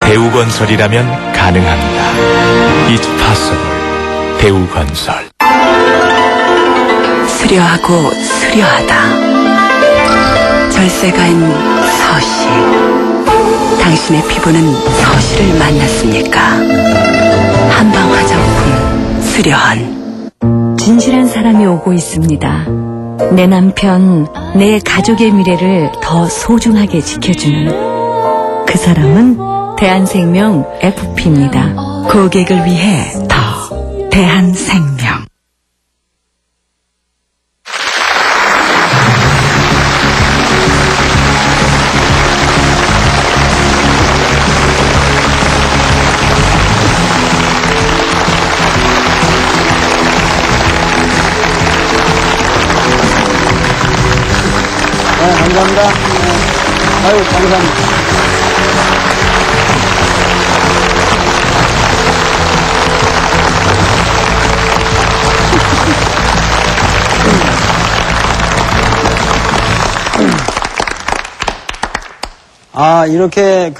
대우건설이라면 가능합니다. It's possible. 대우건설. 수려하고 수려하다. 절세가인 서시. 당신의 피부는 서시를 만났습니까? 한방 화장품 수려한. 진실한 사람이 오고 있습니다. 내 남편, 내 가족의 미래를 더 소중하게 지켜주는 그 사람은 대한생명 FP입니다. 고객을 위해 더 대한생명. 네, 감사합니다. 아유, 감사합니다. 이렇게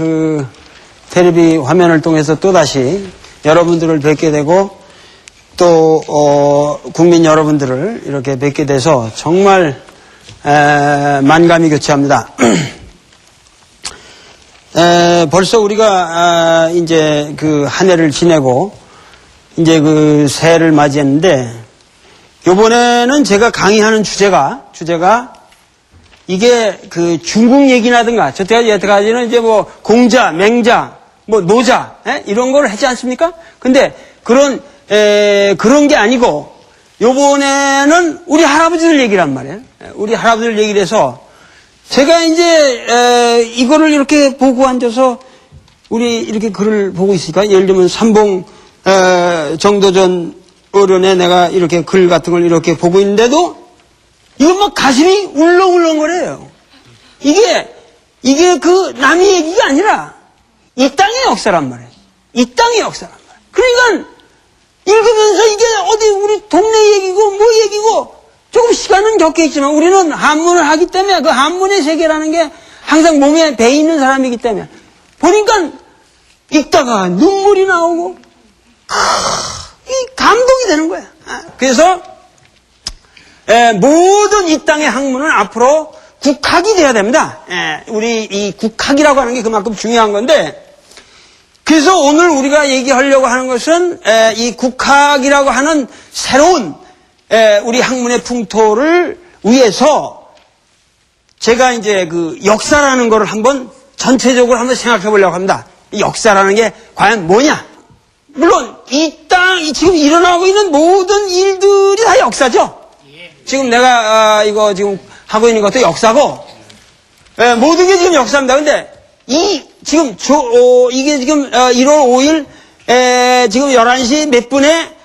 텔레비 화면을 통해서 또다시 여러분들을 뵙게 되고 또 국민 여러분들을 이렇게 뵙게 돼서 정말 만감이 교차합니다. 벌써 우리가 이제 한 해를 지내고 이제 새해를 맞이했는데 이번에는 제가 강의하는 주제가 이게 중국 얘기라든가 여태까지는 이제 뭐 공자, 맹자, 뭐 노자 이런 걸 하지 않습니까? 근데 그런 게 아니고 요번에는 우리 할아버지들 얘기란 말이에요. 우리 할아버지들 얘기를 해서 제가 이제 이거를 이렇게 보고 앉아서 우리 이렇게 글을 보고 있으니까 예를 들면 삼봉 정도전 어른에 내가 이렇게 글 같은 걸 이렇게 보고 있는데도 이거 막 가슴이 울렁울렁거려요. 이게 남의 얘기가 아니라 이 땅의 역사란 말이에요. 이 땅의 역사란 말이에요. 그러니까 읽으면서 이게 어디 우리 동네 얘기고 뭐 얘기고 조금 시간은 적게 있지만 우리는 한문을 하기 때문에 그 한문의 세계라는 게 항상 몸에 배 있는 사람이기 때문에 보니까 읽다가 눈물이 나오고 이 감동이 되는 거야. 그래서 모든 이 땅의 학문은 앞으로 국학이 돼야 됩니다. 우리 이 국학이라고 하는 게 그만큼 중요한 건데 그래서 오늘 우리가 얘기하려고 하는 것은 이 국학이라고 하는 새로운 우리 학문의 풍토를 위해서 제가 이제 역사라는 거를 한번 전체적으로 한번 생각해 보려고 합니다. 이 역사라는 게 과연 뭐냐? 물론 지금 일어나고 있는 모든 일들이 다 역사죠. 지금 내가 이거 지금 하고 있는 것도 역사고 모든 게 지금 역사입니다. 근데 이게 지금 1월 5일 지금 11시 몇 분에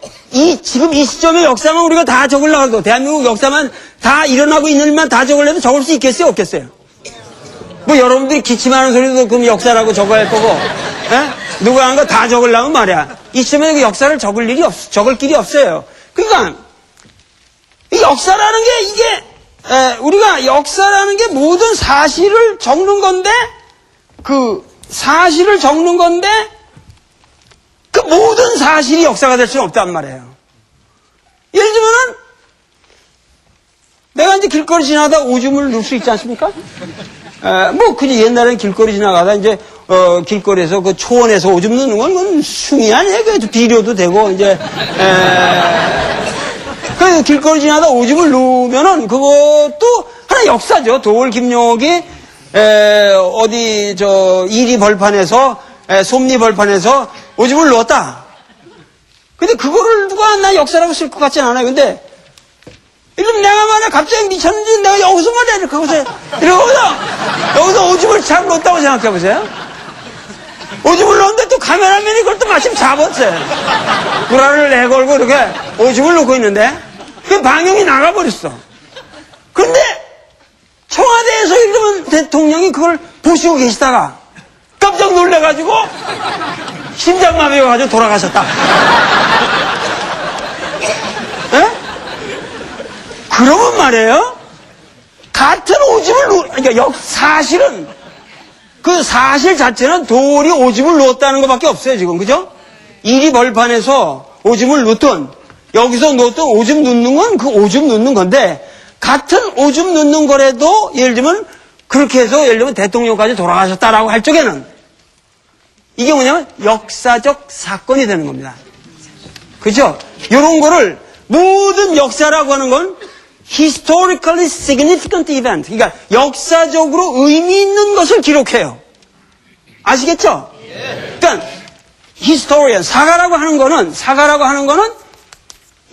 지금 이 시점의 역사만 우리가 다 적으려고 해도 대한민국 역사만 다 일어나고 있는 일만 다 적으려도 적을 수 있겠어요? 없겠어요? 뭐 여러분들이 기침하는 소리도 그럼 역사라고 적어야 할 거고 누가 하는 거 다 적으려면 말이야. 이 시점에 그 역사를 적을 길이 없어요. 그러니까 이 역사라는 게 우리가 역사라는 게 모든 사실을 적는 건데 그 모든 사실이 역사가 될 수는 없단 말이에요. 예를 들면은 내가 이제 길거리 지나가다 오줌을 넣을 수 있지 않습니까? 그지 옛날에는 길거리 지나가다 이제 길거리에서 초원에서 오줌 넣는 건 그건 숭이 아니에요. 그 비료도 되고 이제 그 길거리 지나다 오줌을 누우면은 그것도 하나 역사죠. 도올 김용옥이 어디 이리 벌판에서 솜리 벌판에서 오줌을 누웠다. 근데 그거를 누가 나 역사라고 쓸 것 같진 않아요. 근데 이러면 내가 말이야 갑자기 미쳤는지 내가 여기서 말이야 이렇게 하고서 여기서 오줌을 잘 넣었다고 생각해 보세요. 오줌을 넣었는데 또 카메라맨이 그걸 또 마침 잡았어요. 구라를 내걸고 이렇게 오줌을 넣고 있는데 그 방영이 나가버렸어. 그런데 청와대에서 이러면 대통령이 그걸 보시고 계시다가 깜짝 놀래가지고 심장마비가 가지고 돌아가셨다. 그러면 말이에요. 같은 오줌을 그러니까 사실은 그 사실 자체는 돌이 오줌을 놓았다는 것밖에 없어요, 지금. 그죠? 일이 벌판에서 오줌을 놓든, 여기서 놓든 오줌 놓는 건 그 오줌 놓는 건데, 같은 오줌 놓는 거라도, 예를 들면, 그렇게 해서, 예를 들면 대통령까지 돌아가셨다라고 할 적에는, 이게 뭐냐면, 역사적 사건이 되는 겁니다. 그죠? 요런 거를, 모든 역사라고 하는 건, historically significant event. 그러니까 역사적으로 의미 있는 것을 기록해요. 아시겠죠? 그러니까 historian, 사가라고 하는 거는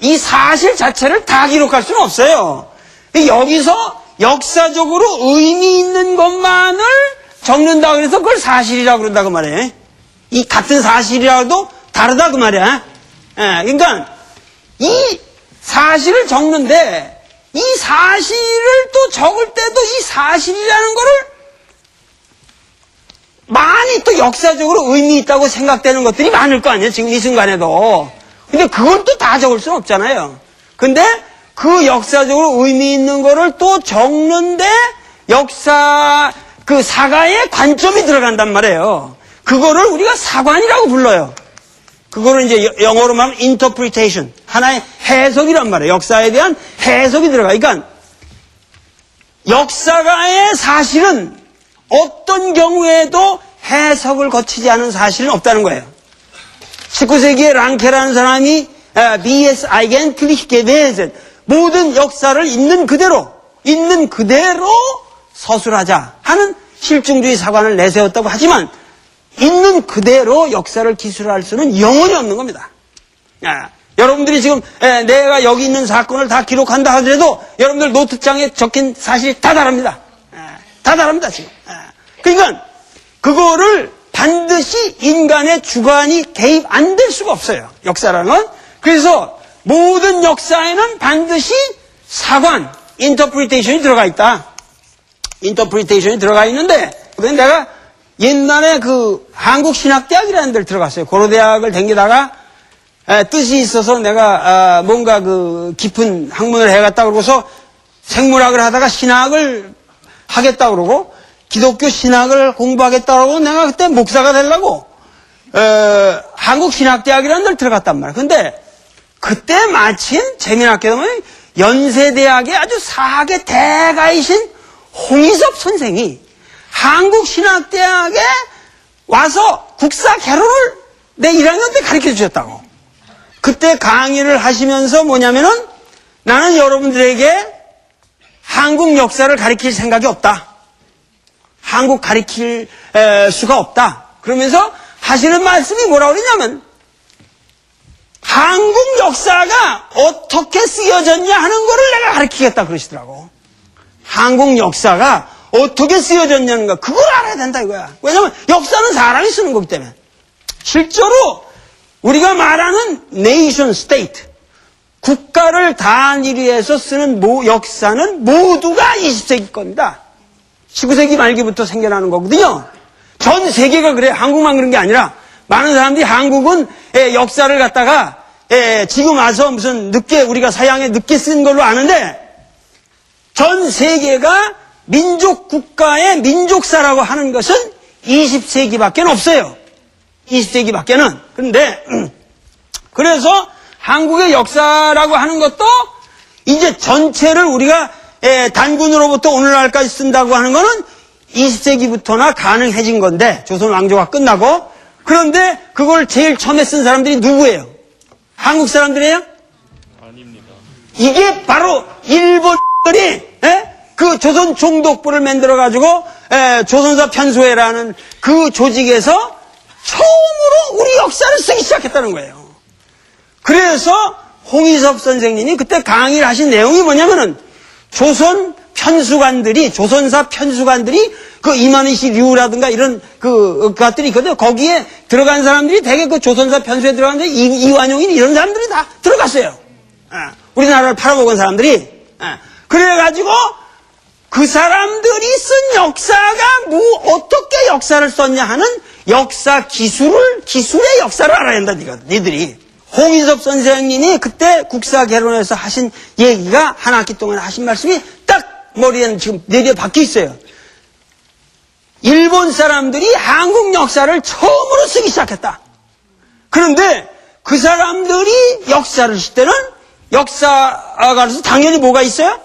이 사실 자체를 다 기록할 수는 없어요. 여기서 역사적으로 의미 있는 것만을 적는다 그래서 그걸 사실이라고 그런다 그 말이에요. 이 같은 사실이라도 다르다 그 말이야. 그러니까 이 사실을 적는데 이 사실을 또 적을 때도 이 사실이라는 거를 많이 또 역사적으로 의미 있다고 생각되는 것들이 많을 거 아니에요, 지금 이 순간에도. 근데 그걸 또 다 적을 수는 없잖아요. 근데 그 역사적으로 의미 있는 거를 또 적는데 역사, 그 사가의 관점이 들어간단 말이에요. 그거를 우리가 사관이라고 불러요. 그거를 이제 영어로 말하면 interpretation. 하나의 해석이란 말이에요. 역사에 대한 해석이 들어가. 그러니까 역사가의 사실은 어떤 경우에도 해석을 거치지 않은 사실은 없다는 거예요. 19세기에 랑케라는 사람이 B.S. eigentlich gewesen 모든 역사를 있는 그대로 서술하자 하는 실증주의 사관을 내세웠다고 하지만 있는 그대로 역사를 기술할 수는 영원히 없는 겁니다. 여러분들이 지금 내가 여기 있는 사건을 다 기록한다 하더라도 여러분들 노트장에 적힌 사실이 다 다릅니다. 다 다릅니다 지금. 그러니까 그거를 반드시 인간의 주관이 개입 안 될 수가 없어요. 역사라는 건. 그래서 모든 역사에는 반드시 사관, interpretation이 들어가 있다. interpretation이 들어가 있는데 내가 옛날에 그 한국신학대학이라는 데를 들어갔어요. 고려대학을 다니다가 뜻이 있어서 내가 뭔가 그 깊은 학문을 해갔다 그러고서 생물학을 하다가 신학을 하겠다 그러고 기독교 신학을 공부하겠다 그러고 내가 그때 목사가 되려고 한국신학대학이라는 데를 들어갔단 말이야. 근데 그때 마침 재미나게도 연세대학의 아주 사학의 대가이신 홍희섭 선생이 한국신학대학에 와서 국사 개론을 내 1학년 때 가르쳐 주셨다고. 그때 강의를 하시면서 뭐냐면은 나는 여러분들에게 한국 역사를 가르칠 생각이 없다. 한국 가르칠 수가 없다. 그러면서 하시는 말씀이 뭐라고 그러냐면 한국 역사가 어떻게 쓰여졌냐 하는 거를 내가 가르치겠다 그러시더라고. 한국 역사가 어떻게 쓰여졌냐는 거 그걸 알아야 된다 이거야. 왜냐면 역사는 사람이 쓰는 거기 때문에. 실제로 우리가 말하는 네이션 스테이트 국가를 단일화해서 쓰는 역사는 모두가 20세기 겁니다. 19세기 말기부터 생겨나는 거거든요. 전 세계가 그래. 한국만 그런 게 아니라 많은 사람들이 한국은 역사를 갖다가 지금 와서 무슨 늦게 우리가 서양에 늦게 쓴 걸로 아는데 전 세계가 민족 국가의 민족사라고 하는 것은 20세기밖에 없어요. 20세기밖에는. 그런데 그래서 한국의 역사라고 하는 것도 이제 전체를 우리가 단군으로부터 오늘날까지 쓴다고 하는 거는 20세기부터나 가능해진 건데 조선 왕조가 끝나고 그런데 그걸 제일 처음에 쓴 사람들이 누구예요? 한국 사람들이에요? 아닙니다. 이게 바로 일본들이 그 조선 총독부를 만들어 가지고 조선사 편수회라는 그 조직에서 처음으로 우리 역사를 쓰기 시작했다는 거예요. 그래서 홍희섭 선생님이 그때 강의를 하신 내용이 뭐냐면은 조선 편수관들이 조선사 편수관들이 그 이만희씨 류라든가 이런 그것들이 있거든요. 거기에 들어간 사람들이 대개 그 조선사 편수에 들어갔는데 이완용인 이런 사람들이 다 들어갔어요. 우리나라를 팔아먹은 사람들이. 그래가지고 그 사람들이 쓴 역사가 어떻게 역사를 썼냐 하는 역사 기술의 역사를 알아야 된다, 니들이. 홍희섭 선생님이 그때 국사 개론에서 하신 얘기가 한 학기 동안 하신 말씀이 딱 머리에는 지금 내려 박혀 있어요. 일본 사람들이 한국 역사를 처음으로 쓰기 시작했다. 그런데 그 사람들이 역사를 쓸 때는 역사가로서 당연히 뭐가 있어요?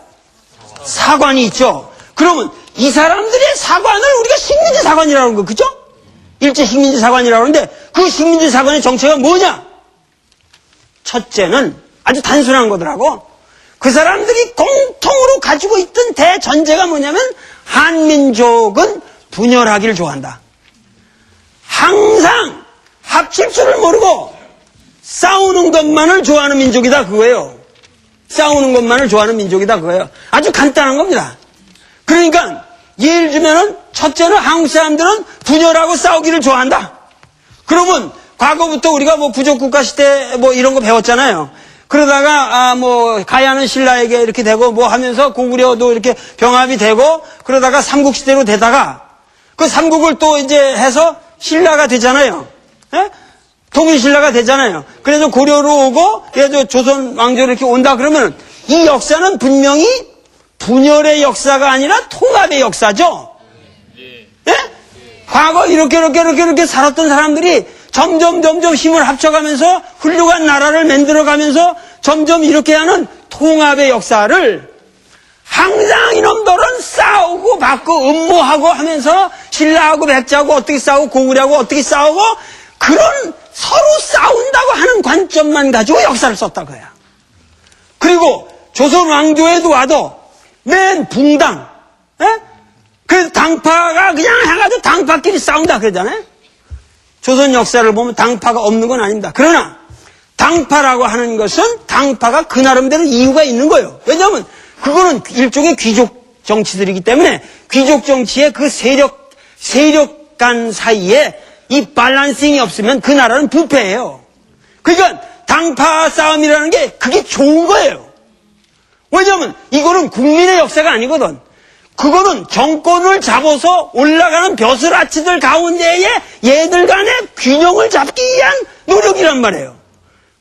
사관이 있죠. 그러면 이 사람들의 사관을 우리가 식민지 사관이라고 하는 거, 그죠? 일제 식민지 사관이라고 하는데 그 식민지 사관의 정체가 뭐냐? 첫째는 아주 단순한 거더라고. 그 사람들이 공통으로 가지고 있던 대전제가 뭐냐면 한민족은 분열하기를 좋아한다. 항상 합칠 줄을 모르고 싸우는 것만을 좋아하는 민족이다 그거예요. 싸우는 것만을 좋아하는 민족이다 그거예요. 아주 간단한 겁니다. 그러니까 예를 들면은 첫째는 한국 사람들은 분열하고 싸우기를 좋아한다. 그러면 과거부터 우리가 뭐 부족국가 시대 뭐 이런 거 배웠잖아요. 그러다가 뭐 가야는 신라에게 이렇게 되고 뭐 하면서 고구려도 이렇게 병합이 되고 그러다가 삼국시대로 되다가 그 삼국을 또 이제 해서 신라가 되잖아요. 예? 통일신라가 되잖아요. 그래서 고려로 오고 그래서 조선 왕조로 이렇게 온다 그러면 이 역사는 분명히 분열의 역사가 아니라 통합의 역사죠. 예? 과거 이렇게 살았던 사람들이 점점 힘을 합쳐가면서 훌륭한 나라를 만들어가면서 점점 이렇게 하는 통합의 역사를 항상 이놈들은 싸우고 받고 음모하고 하면서 신라하고 백제하고 어떻게 싸우고 고구려하고 어떻게 싸우고 그런 서로 싸운다고 하는 관점만 가지고 역사를 썼다 거야. 그리고 조선 왕조에도 와도 맨 붕당, 그 당파가 그냥 해가지고 당파끼리 싸운다 그러잖아요. 조선 역사를 보면 당파가 없는 건 아닙니다. 그러나 당파라고 하는 것은 당파가 그 나름대로 이유가 있는 거예요. 왜냐하면 그거는 일종의 귀족 정치들이기 때문에 귀족 정치의 그 세력 간 사이에 이 밸런싱이 없으면 그 나라는 부패해요. 그러니까 당파 싸움이라는 게 그게 좋은 거예요. 왜냐하면 이거는 국민의 역사가 아니거든. 그거는 정권을 잡아서 올라가는 벼슬아치들 가운데에 얘들 간의 균형을 잡기 위한 노력이란 말이에요.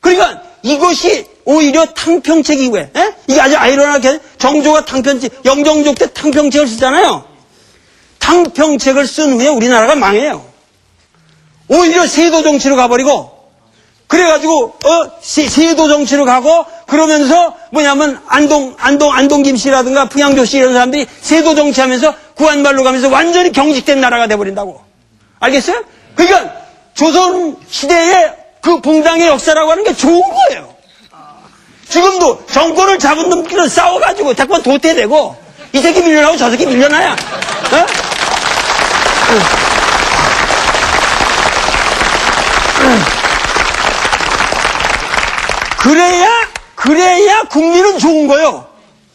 그러니까 이것이 오히려 탕평책 이후에 이게 아주 아이러니하게 정조가 탕평책, 영정족 때 탕평책을 쓰잖아요. 탕평책을 쓴 후에 우리나라가 망해요. 오히려 세도 정치로 가버리고 그래가지고 세도 정치로 가고 그러면서 뭐냐면 안동 김씨라든가 풍양조 씨 이런 사람들이 세도 정치하면서 구한말로 가면서 완전히 경직된 나라가 돼버린다고. 알겠어요? 그러니까 조선 시대의 그 붕당의 역사라고 하는 게 좋은 거예요. 지금도 정권을 잡은 놈끼리 싸워가지고 자꾸만 도태되고 이 새끼 밀려나고 저 새끼 밀려나야. 그래야 국민은 좋은 거예요.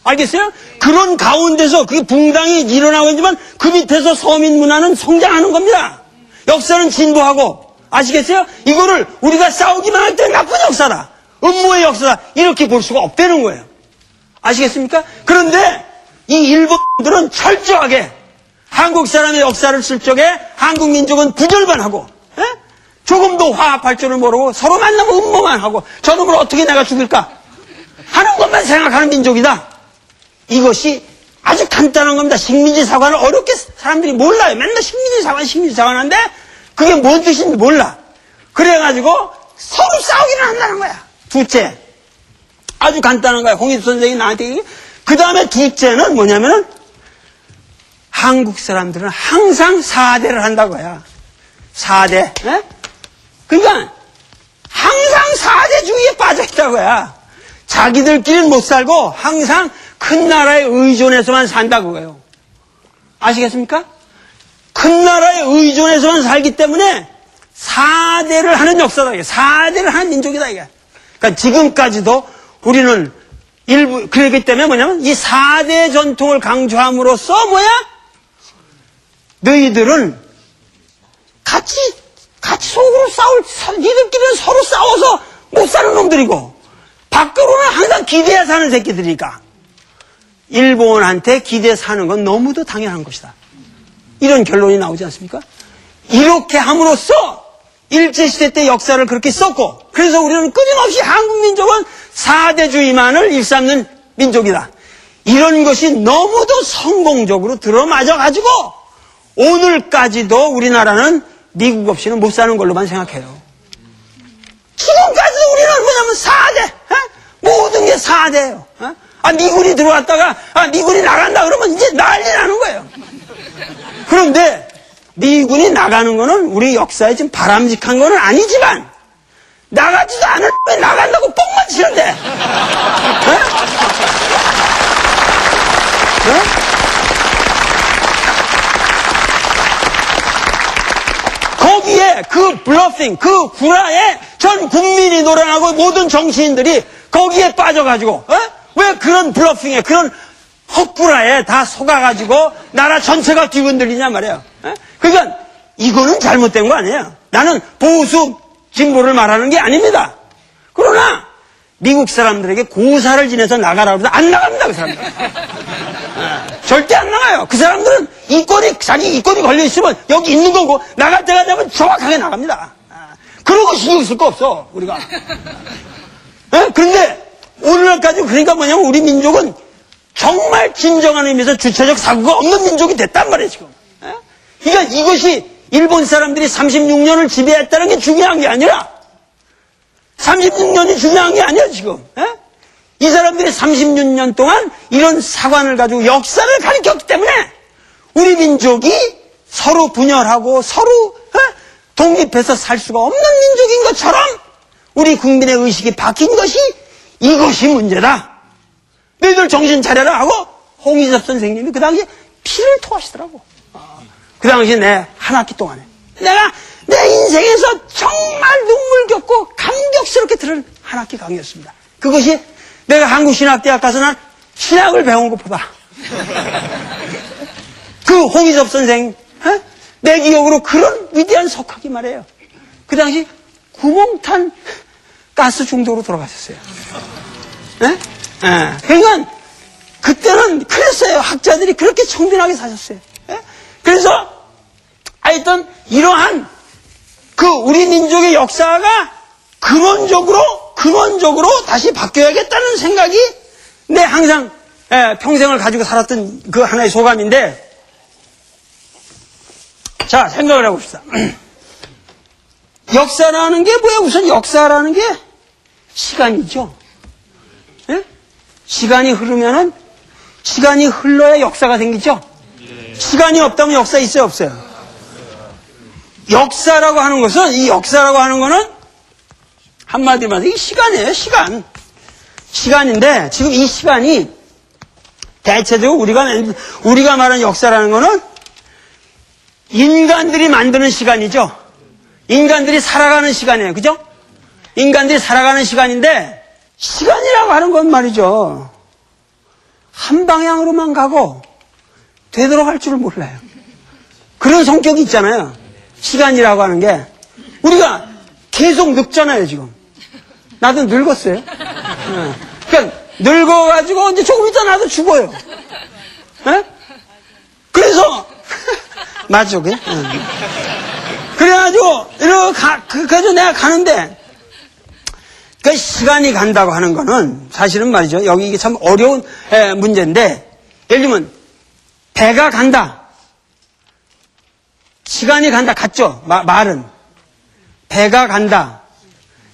알겠어요? 그런 가운데서 그게 붕당이 일어나고 있지만 그 밑에서 서민 문화는 성장하는 겁니다. 역사는 진보하고. 아시겠어요? 이거를 우리가 싸우기만 할 때 나쁜 역사다. 음모의 역사다. 이렇게 볼 수가 없다는 거예요. 아시겠습니까? 그런데 이 일본들은 철저하게 한국 사람의 역사를 쓸 적에 한국 민족은 부절반하고 조금도 화합할 줄을 모르고 서로 만나면 음모만 하고 저놈을 어떻게 내가 죽일까 하는 것만 생각하는 민족이다. 이것이 아주 간단한 겁니다. 식민지 사관을 어렵게 사람들이 몰라요. 맨날 식민지 사관 하는데 그게 뭔 뜻인지 몰라. 그래가지고 서로 싸우기를 한다는 거야. 둘째, 아주 간단한 거야. 홍익 선생이 나한테 얘기해. 그 다음에 둘째는 뭐냐면은 한국 사람들은 항상 4대를 한다고야. 4대. 그러니까 항상 4대주의에 빠져있다고야. 자기들끼리는 못 살고 항상 큰 나라에 의존해서만 산다 그거예요. 아시겠습니까? 큰 나라에 의존해서만 살기 때문에 4대를 하는 역사다. 4대를 하는 민족이다 이게. 그러니까 지금까지도 우리는 일부 그렇기 때문에 뭐냐면 이 4대 전통을 강조함으로써 뭐야? 너희들은 같이 속으로 니들끼리는 서로 싸워서 못 사는 놈들이고 밖으로는 항상 기대에 사는 새끼들이니까 일본한테 기대 사는 건 너무도 당연한 것이다. 이런 결론이 나오지 않습니까? 이렇게 함으로써 일제시대 때 역사를 그렇게 썼고 그래서 우리는 끊임없이 한국 민족은 4대주의만을 일삼는 민족이다. 이런 것이 너무도 성공적으로 들어맞아가지고 오늘까지도 우리나라는 미국 없이는 못 사는 걸로만 생각해요. 지금까지도 우리는 뭐냐면 4대, 모든 게 4대예요. 미군이 들어왔다가, 미군이 나간다 그러면 이제 난리 나는 거예요. 그런데, 미군이 나가는 거는 우리 역사에 좀 바람직한 거는 아니지만, 나가지도 않을 왜 나간다고 뻥만 치는데, 거기에 그 블러핑, 그 구라에 전 국민이 노래하고 모든 정치인들이 거기에 빠져가지고, 왜 그런 블러핑에, 그런 헛구라에 다 속아가지고 나라 전체가 뒤흔들리냐 말이에요. 그러니까 이거는 잘못된 거 아니에요. 나는 보수 진보를 말하는 게 아닙니다. 그러나 미국 사람들에게 고사를 지내서 나가라고 해서 안 나갑니다, 그 사람들. 절대 안 나가요. 그 사람들은 자기 이권이 걸려있으면 여기 있는 거고, 나갈 때가 되면 정확하게 나갑니다. 그러고 신경 쓸 거 없어, 우리가. 그런데, 오늘날까지 그러니까 뭐냐면 우리 민족은 정말 진정한 의미에서 주체적 사고가 없는 민족이 됐단 말이에요, 지금. 그러니까 이것이 일본 사람들이 36년을 지배했다는 게 중요한 게 아니라, 36년이 중요한 게 아니야, 지금. 이 사람들이 36년 동안 이런 사관을 가지고 역사를 가르쳤기 때문에 우리 민족이 서로 분열하고 서로 독립해서 살 수가 없는 민족인 것처럼 우리 국민의 의식이 바뀐 것이 이것이 문제다. 너희들 정신 차려라 하고 홍희섭 선생님이 그 당시에 피를 토하시더라고. 그 당시에 내 한 학기 동안에 내가 내 인생에서 정말 눈물겹고 감격스럽게 들은 한 학기 강의였습니다. 그것이 내가 한국신학대학 가서 난 신학을 배운 것보다 그 홍희섭 선생 내 기억으로 그런 위대한 석학이 말이에요. 그 당시 구멍탄 가스 중독으로 돌아가셨어요. 그러니까 그때는 그랬어요. 학자들이 그렇게 청빈하게 사셨어요. 그래서 하여튼 이러한 그 우리 민족의 역사가 근원적으로 다시 바뀌어야겠다는 생각이 내 항상 평생을 가지고 살았던 그 하나의 소감인데, 자, 생각을 해봅시다. 역사라는 게 뭐야? 우선 역사라는 게 시간이죠. 시간이 흐르면은, 시간이 흘러야 역사가 생기죠? 시간이 없다면 역사 있어요, 없어요? 역사라고 하는 것은, 이 역사라고 하는 거는 한마디로 말해서 이게 시간이에요, 시간. 시간인데, 지금 이 시간이 대체적으로 우리가 말하는 역사라는 거는 인간들이 만드는 시간이죠. 인간들이 살아가는 시간이에요. 그죠? 인간들이 살아가는 시간인데, 시간이라고 하는 건 말이죠. 한 방향으로만 가고 되돌아갈 줄을 몰라요. 그런 성격이 있잖아요. 시간이라고 하는 게. 우리가 계속 늙잖아요, 지금. 나도 늙었어요. 그러니까 늙어가지고 이제 조금 있다 나도 죽어요. 그래서 맞죠, 그게? 그래가지고 그래서 내가 가는데 그 시간이 간다고 하는 거는 사실은 말이죠. 여기 이게 참 어려운 문제인데, 예를 들면 배가 간다. 시간이 간다 같죠? 말은. 배가 간다.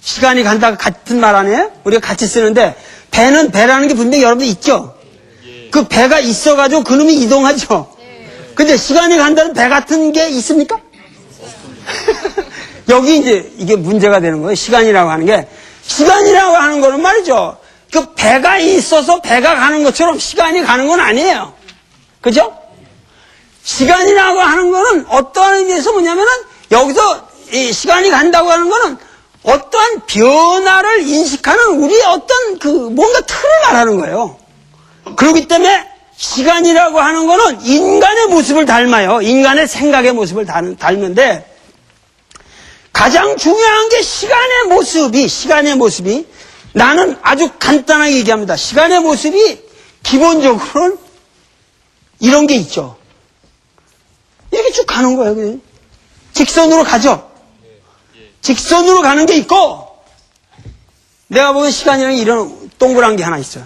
시간이 간다 같은 말 아니에요? 우리가 같이 쓰는데 배라는 게 분명히 여러분들 있죠? 그 배가 있어가지고 그놈이 이동하죠? 근데 시간이 간다는 배 같은 게 있습니까? 여기 이제 이게 문제가 되는 거예요. 시간이라고 하는 게. 시간이라고 하는 거는 말이죠. 그 배가 있어서 배가 가는 것처럼 시간이 가는 건 아니에요. 그죠? 시간이라고 하는 거는 어떠한 의미에서 뭐냐면은 여기서 이 시간이 간다고 하는 거는 어떠한 변화를 인식하는 우리의 어떤 그 뭔가 틀을 말하는 거예요. 그렇기 때문에 시간이라고 하는 거는 인간의 모습을 닮아요. 인간의 생각의 모습을 닮는데 가장 중요한 게 시간의 모습이 나는 아주 간단하게 얘기합니다. 시간의 모습이 기본적으로는 이런 게 있죠. 이렇게 쭉 가는 거예요. 그냥. 직선으로 가죠. 직선으로 가는 게 있고 내가 보기엔 시간이라는 이런 동그란 게 하나 있어요.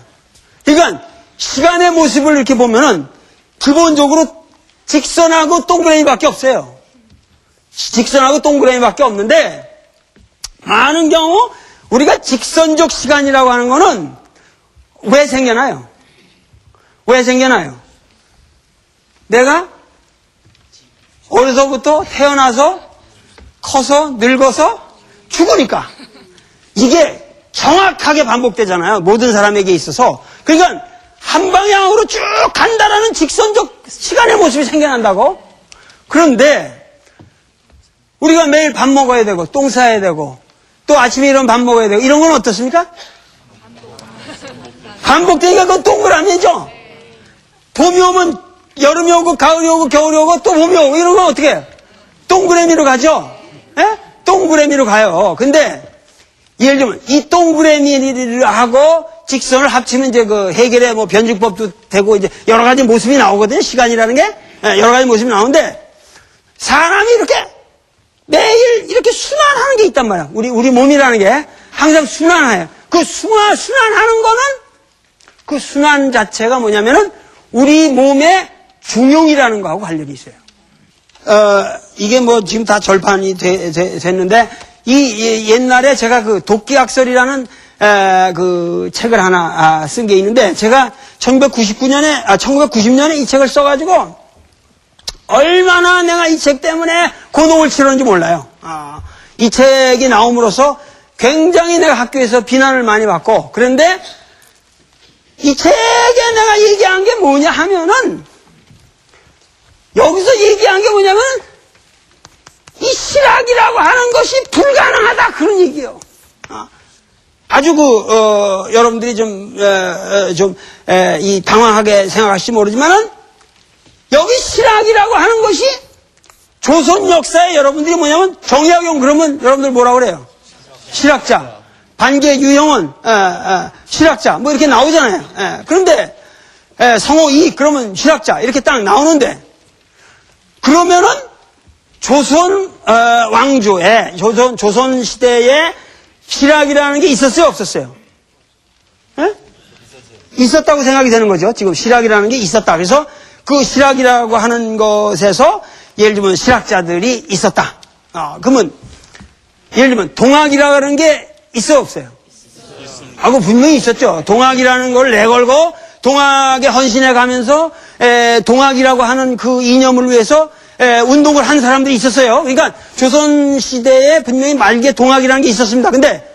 그러니까 시간의 모습을 이렇게 보면은 기본적으로 직선하고 동그라미밖에 없어요. 직선하고 동그라미밖에 없는데 많은 경우 우리가 직선적 시간이라고 하는 거는 왜 생겨나요? 왜 생겨나요? 내가 어려서부터 태어나서 커서 늙어서 죽으니까 이게 정확하게 반복되잖아요. 모든 사람에게 있어서. 그러니까 한 방향으로 쭉 간다라는 직선적 시간의 모습이 생겨난다고. 그런데 우리가 매일 밥 먹어야 되고 똥 싸야 되고 또 아침에 일어나면 밥 먹어야 되고 이런 건 어떻습니까? 반복되니까 그건 동그라미죠. 봄이 오면 여름이 오고 가을이 오고 겨울이 오고 또 봄이 오고 이런 건 어떻게 해요? 동그라미로 가죠. 예? 동그라미로 가요. 근데 예를 들면 이 동그라미를 하고 직선을 합치면 이제 그 해겔의 뭐 변증법도 되고 이제 여러 가지 모습이 나오거든요. 시간이라는 게 여러 가지 모습이 나오는데 사람이 이렇게 매일 이렇게 순환하는 게 있단 말이야. 우리 몸이라는 게 항상 순환해요. 그 순환하는 거는 그 순환 자체가 뭐냐면은 우리 몸의 중용이라는 거하고 관련이 있어요. 이게 뭐 지금 다 절판이 됐는데 이 옛날에 제가 그 도끼학설이라는 그 책을 하나 쓴 게 있는데 제가 1990년에 이 책을 써가지고 얼마나 내가 이 책 때문에 곤혹을 치렀는지 몰라요. 이 책이 나옴으로써 굉장히 내가 학교에서 비난을 많이 받고 그런데 이 책에 내가 얘기한 게 뭐냐 하면은 여기서 얘기한 게 뭐냐면 이 실학이라고 하는 것이 불가능하다 그런 얘기예요. 아주 여러분들이 이 당황하게 생각하실지 모르지만은 여기 실학이라고 하는 것이 조선 역사에 여러분들이 뭐냐면 정약용 그러면 여러분들 뭐라 그래요? 실학자. 반개 유형은 실학자 뭐 이렇게 나오잖아요. 그런데 성호 이 그러면 실학자 이렇게 딱 나오는데 그러면은 조선 왕조에 조선 시대에 실학이라는 게 있었어요, 없었어요? 에? 있었다고 생각이 되는 거죠. 지금 실학이라는 게 있었다. 그래서 그 실학이라고 하는 것에서 예를 들면 실학자들이 있었다. 그러면 예를 들면 동학이라는 게 있어요, 없어요? 하고 분명히 있었죠. 동학이라는 걸 내걸고 동학에 헌신해 가면서 동학이라고 하는 그 이념을 위해서 운동을 한 사람들이 있었어요. 그러니까 조선시대에 분명히 말기에 동학이라는 게 있었습니다. 근데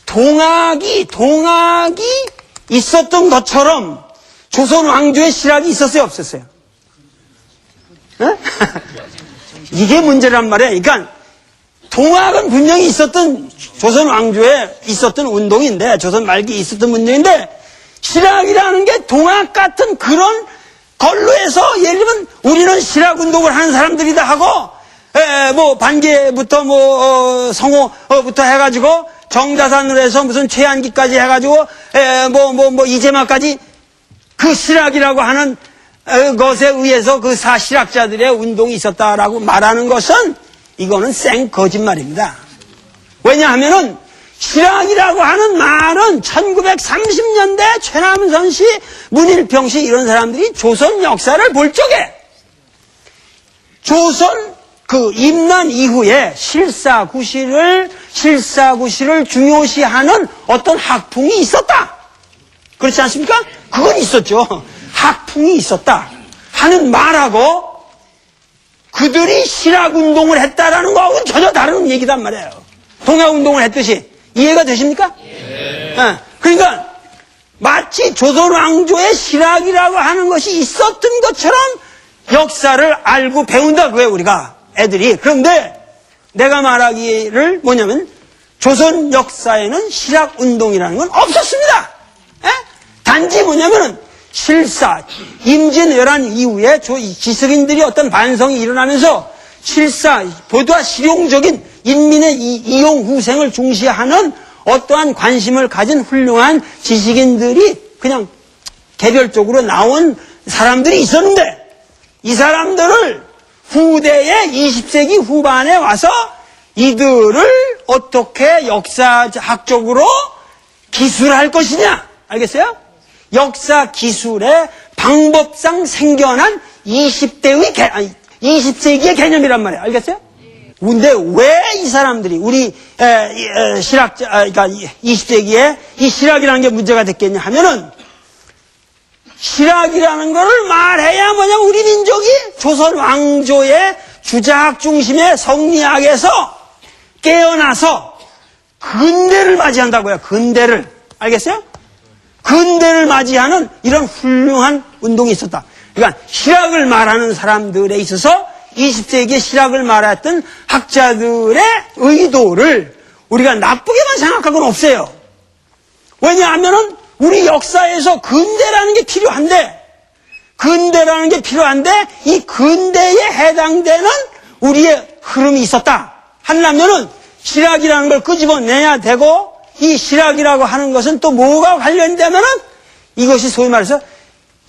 동학이 있었던 것처럼 조선 왕조의 실학이 있었어요, 없었어요? 이게 문제란 말이에요. 그러니까 동학은 분명히 있었던 조선 왕조에 있었던 운동인데 조선 말기에 있었던 운동인데 실학이라는 게 동학 같은 그런 걸로 해서 예를 들면 우리는 실학운동을 하는 사람들이다 하고 뭐 반개부터 뭐 성호부터 해가지고 정자산으로 해서 무슨 최한기까지 해가지고 뭐 이재마까지 그 실학이라고 하는 것에 의해서 그 사실학자들의 운동이 있었다라고 말하는 것은 이거는 생 거짓말입니다. 왜냐하면은 실학이라고 하는 말은 1930년대 최남선 씨, 문일평 씨 이런 사람들이 조선 역사를 볼 적에 조선 그 임난 이후에 실사구시를 중요시하는 어떤 학풍이 있었다. 그렇지 않습니까? 그건 있었죠. 학풍이 있었다 하는 말하고 그들이 실학운동을 했다라는 거하고는 전혀 다른 얘기단 말이에요. 동학운동을 했듯이. 이해가 되십니까? 그러니까 마치 조선 왕조의 실학이라고 하는 것이 있었던 것처럼 역사를 알고 배운다 그거예요, 우리가 애들이. 그런데 내가 말하기를 뭐냐면 조선 역사에는 실학운동이라는 건 없었습니다. 단지 뭐냐면은 실사, 임진왜란 이후에 지식인들이 어떤 반성이 일어나면서 실사, 보다 실용적인 인민의 이용 후생을 중시하는 어떠한 관심을 가진 훌륭한 지식인들이 그냥 개별적으로 나온 사람들이 있었는데 이 사람들을 후대의 20세기 후반에 와서 이들을 어떻게 역사학적으로 기술할 것이냐 알겠어요? 역사 기술의 방법상 생겨난 20세기의 개념이란 말이야. 알겠어요? 근데 왜 이 사람들이 우리 실학자, 그러니까 20세기에 이 실학이라는 게 문제가 됐겠냐 하면은 실학이라는 거를 말해야 뭐냐면 우리 민족이 조선 왕조의 주작 중심의 성리학에서 깨어나서 근대를 맞이한다고요. 근대를. 알겠어요? 근대를 맞이하는 이런 훌륭한 운동이 있었다. 그러니까 실학을 말하는 사람들에 있어서 20세기에 실학을 말했던 학자들의 의도를 우리가 나쁘게만 생각할 건 없어요. 왜냐하면은 우리 역사에서 근대라는 게 필요한데 이 근대에 해당되는 우리의 흐름이 있었다 하려면은 실학이라는 걸 끄집어내야 되고, 이 실학이라고 하는 것은 또 뭐가 관련되면은 이것이 소위 말해서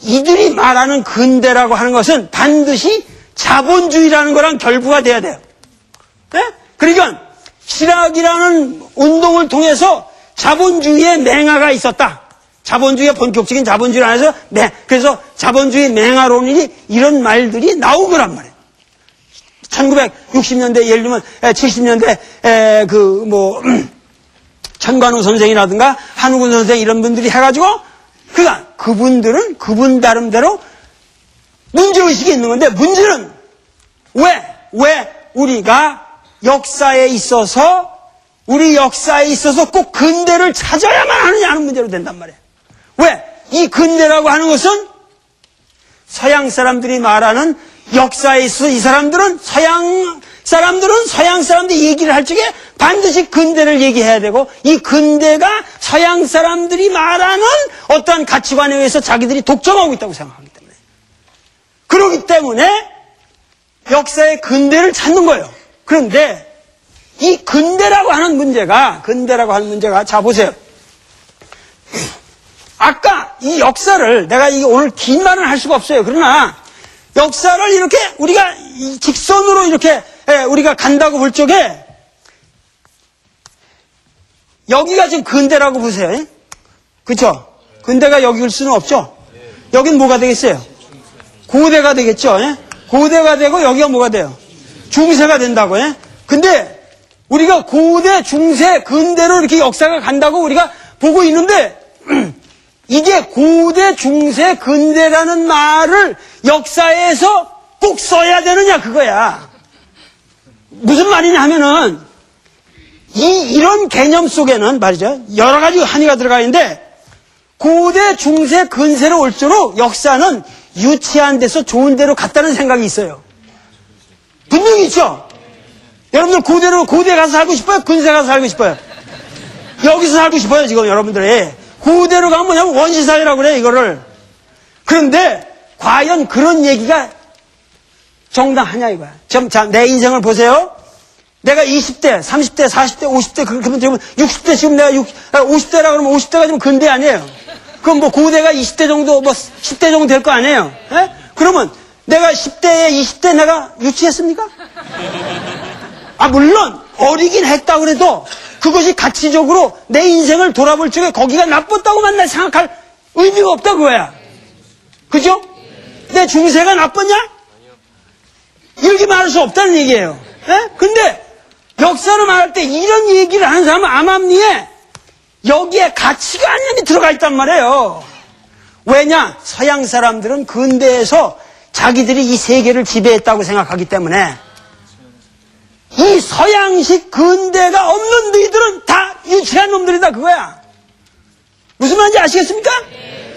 이들이 말하는 근대라고 하는 것은 반드시 자본주의라는 거랑 결부가 돼야 돼요. 네? 그러니까 실학이라는 운동을 통해서 자본주의의 맹아가 있었다. 자본주의의 본격적인 자본주의 안에서 그래서 자본주의 맹아론이 이런 말들이 나온 거란 말이에요. 1960년대 예를 들면 70년대 천관우 선생이라든가 한우근 선생 이런 분들이 해가지고 그러니까 그분들은 그분 나름대로 문제의식이 있는 건데, 문제는 왜 우리가 역사에 있어서 꼭 근대를 찾아야만 하느냐 하는 문제로 된단 말이에요. 왜? 이 근대라고 하는 것은 서양 사람들이 말하는 역사에 있어서 이 사람들은 서양 사람들이 얘기를 할 적에 반드시 근대를 얘기해야 되고, 이 근대가 서양 사람들이 말하는 어떠한 가치관에 의해서 자기들이 독점하고 있다고 생각하기 때문에. 그렇기 때문에 역사의 근대를 찾는 거예요. 그런데 이 근대라고 하는 문제가 자 보세요. 아까 이 역사를 내가 오늘 긴 말은 할 수가 없어요. 그러나 역사를 이렇게 우리가 직선으로 이렇게 우리가 간다고 볼 적에 여기가 지금 근대라고 보세요. 그렇죠? 근대가 여기일 수는 없죠. 여긴 뭐가 되겠어요? 고대가 되겠죠. 고대가 되고 여기가 뭐가 돼요? 중세가 된다고. 근데 우리가 고대, 중세, 근대로 이렇게 역사가 간다고 우리가 보고 있는데 이게 고대, 중세, 근대라는 말을 역사에서 꼭 써야 되느냐 그거야. 무슨 말이냐 하면은 이런 개념 속에는 말이죠, 여러 가지 한의가 들어가 있는데 고대, 중세, 근세로 올수록 역사는 유치한 데서 좋은 데로 갔다는 생각이 있어요. 분명히 있죠? 여러분들 고대 가서 살고 싶어요? 근세 가서 살고 싶어요? 여기서 살고 싶어요, 지금 여러분들이. 고대로 가면 뭐냐면 원시사회라고 그래, 이거를. 그런데 과연 그런 얘기가 정당하냐 이거야. 자, 내 인생을 보세요. 내가 20대, 30대, 40대, 50대, 그러면 지금 60대, 지금 내가 50대라 그러면 50대가 지금 근대 아니에요. 그럼 뭐 고대가 20대 정도, 10대 정도 될 거 아니에요. 그러면 내가 10대에 20대 내가 유치했습니까? 물론 어리긴 했다 그래도 그것이 가치적으로 내 인생을 돌아볼 적에 거기가 나빴다고만 나 생각할 의미가 없다 그거야. 그죠? 내 중세가 나빴냐? 이렇게 말할 수 없다는 얘기예요. 근데 역사를 말할 때 이런 얘기를 하는 사람은 암암리에 여기에 가치관념이 들어가 있단 말이에요. 왜냐? 서양 사람들은 근대에서 자기들이 이 세계를 지배했다고 생각하기 때문에 이 서양식 근대가 없는 너희들은 다 유치한 놈들이다 그거야. 무슨 말인지 아시겠습니까?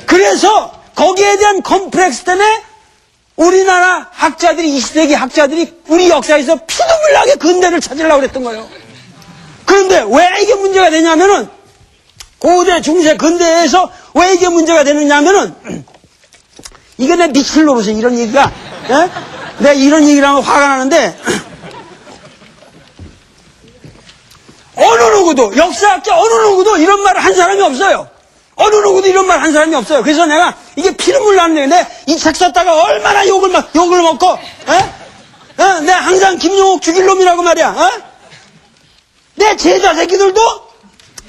그래서 거기에 대한 컴플렉스 때문에 우리나라 학자들이 20세기 학자들이 우리 역사에서 피눈물나게 근대를 찾으려고 그랬던 거예요. 그런데 왜 이게 문제가 되냐면은 고대, 중세, 근대에서 왜 이게 문제가 되느냐면은 이게 내 미칠 노릇이 이런 얘기가 내가 이런 얘기를 하면 화가 나는데 어느 누구도 역사학자 어느 누구도 이런 말을 한 사람이 없어요. 어느 누구도 이런 말 한 사람이 없어요. 그래서 내가 이게 피눈물 나는데 이 책 썼다가 얼마나 욕을 먹고 내가 항상 김용옥 죽일 놈이라고 말이야. 내 제자 새끼들도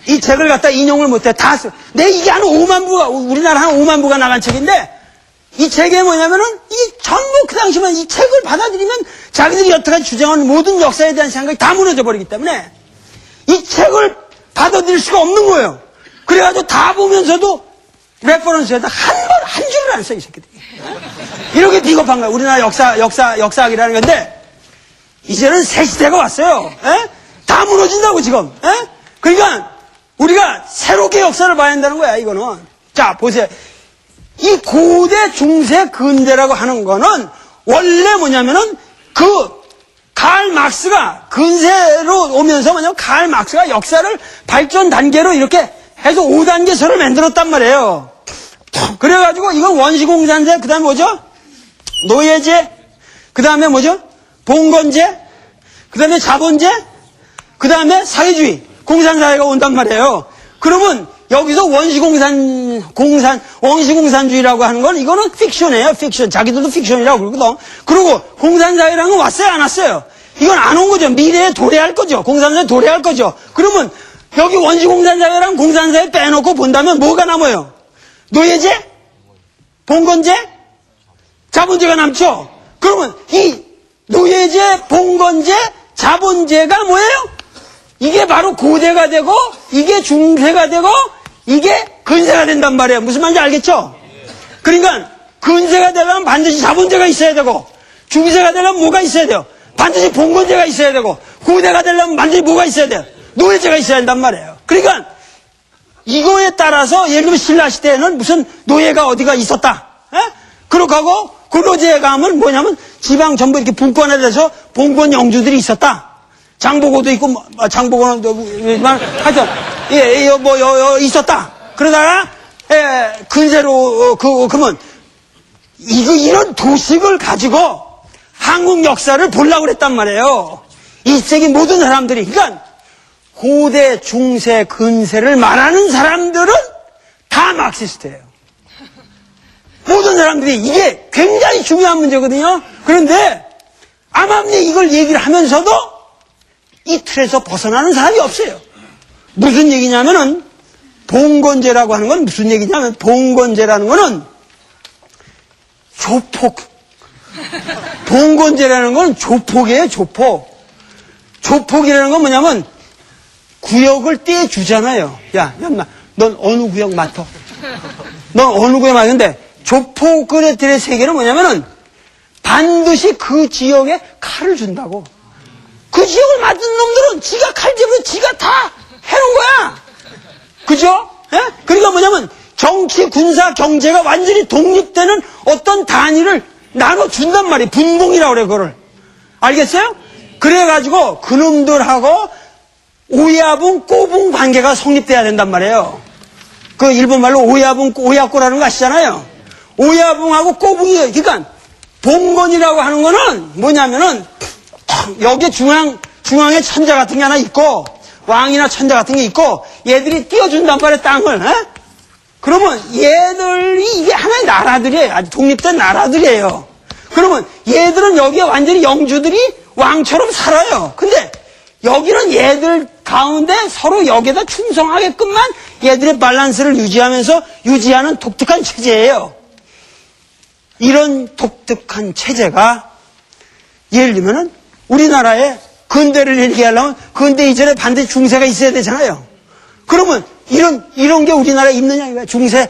이 책을 갖다 인용을 못해. 다 써. 내 이게 한 5만 부가 우리나라 한 5만 부가 나간 책인데 이 책에 뭐냐면은, 이 전부 그 당시만 이 책을 받아들이면 자기들이 여태까지 주장한 모든 역사에 대한 생각이 다 무너져 버리기 때문에 이 책을 받아들일 수가 없는 거예요. 그래가지고 다 보면서도 레퍼런스에다 한 줄을 안 써, 이 새끼들이. 이렇게 비겁한 거야. 우리나라 역사학이라는 건데, 이제는 새 시대가 왔어요. 에? 다 무너진다고, 지금. 에? 그러니까, 우리가 새롭게 역사를 봐야 한다는 거야, 이거는. 자, 보세요. 이 고대, 중세, 근대라고 하는 거는, 원래 뭐냐면은, karl 막스가 근세로 오면서 뭐냐면, karl 막스가 역사를 발전 단계로 이렇게 해서 5단계서를 만들었단 말이에요. 그래가지고, 이건 원시공산제, 그 다음에 뭐죠? 노예제, 그 다음에 뭐죠? 봉건제, 그 다음에 자본제, 그 다음에 사회주의, 공산사회가 온단 말이에요. 그러면 여기서 원시공산주의라고 하는 건 이거는 픽션이에요, 픽션. 자기들도 픽션이라고 그러거든. 그리고 공산사회라는 건 왔어요, 안 왔어요? 이건 안 온 거죠. 미래에 도래할 거죠. 공산사회 도래할 거죠. 그러면 여기 원시공산사회랑 공산사회 빼놓고 본다면 뭐가 남아요? 노예제? 봉건제? 자본제가 남죠? 그러면 이 노예제, 봉건제, 자본제가 뭐예요? 이게 바로 고대가 되고, 이게 중세가 되고, 이게 근세가 된단 말이에요. 무슨 말인지 알겠죠? 그러니까, 근세가 되려면 반드시 자본제가 있어야 되고, 중세가 되려면 뭐가 있어야 돼요? 반드시 봉건제가 있어야 되고, 고대가 되려면 반드시 뭐가 있어야 돼요? 노예제가 있어야 한단 말이에요. 그러니까, 이거에 따라서, 예를 들면 신라시대에는 무슨 노예가 어디가 있었다. 에? 그렇게 하고, 고려제에 가면 뭐냐면, 지방 전부 이렇게 분권에 대해서 봉건 영주들이 있었다. 장보고도 있고, 장보고는, 하여튼, 있었다. 그러다가, 근세로, 그러면, 이런 도식을 가지고 한국 역사를 보려고 그랬단 말이에요. 20세기 모든 사람들이. 그러니까, 고대, 중세, 근세를 말하는 사람들은 다 마크시스트예요. 모든 사람들이 이게 굉장히 중요한 문제거든요. 그런데, 암암리에 이걸 얘기를 하면서도 이 틀에서 벗어나는 사람이 없어요. 무슨 얘기냐면은, 봉건제라고 하는 건 무슨 얘기냐면, 봉건제라는 거는 조폭. 봉건제라는 건 조폭이에요, 조폭. 조폭이라는 건 뭐냐면, 구역을 떼주잖아요. 야, 넌 어느 구역 맡아? 넌 어느 구역 맡는데, 조폭들의 세계는 뭐냐면은, 반드시 그 지역에 칼을 준다고. 그 지역을 맡은 놈들은 지가 칼집으로 지가 다 해놓은 거야. 그죠? 예? 그러니까 뭐냐면 정치, 군사, 경제가 완전히 독립되는 어떤 단위를 나눠준단 말이에요. 분봉이라고 그래, 그거를. 알겠어요? 그래가지고 그놈들하고 오야분, 꼬분 관계가 성립돼야 된단 말이에요. 그 일본말로 오야분, 오야꼬라는 거 아시잖아요. 오야분하고 꼬분이, 그러니까 봉건이라고 하는 거는 뭐냐면은 여기 중앙에 천자 같은 게 하나 있고, 왕이나 천자 같은 게 있고, 얘들이 띄워준단 말이에요, 땅을. 에? 그러면 얘들이 이게 하나의 나라들이에요. 아주 독립된 나라들이에요. 그러면 얘들은 여기에 완전히 영주들이 왕처럼 살아요. 근데 여기는 얘들 가운데 서로 여기에다 충성하게끔만 얘들의 밸런스를 유지하는 독특한 체제예요. 이런 독특한 체제가 예를 들면은 우리나라에 근대를 얘기하려면 근대 이전에 반드시 중세가 있어야 되잖아요. 그러면 이런 게 우리나라에 있느냐 이거야. 중세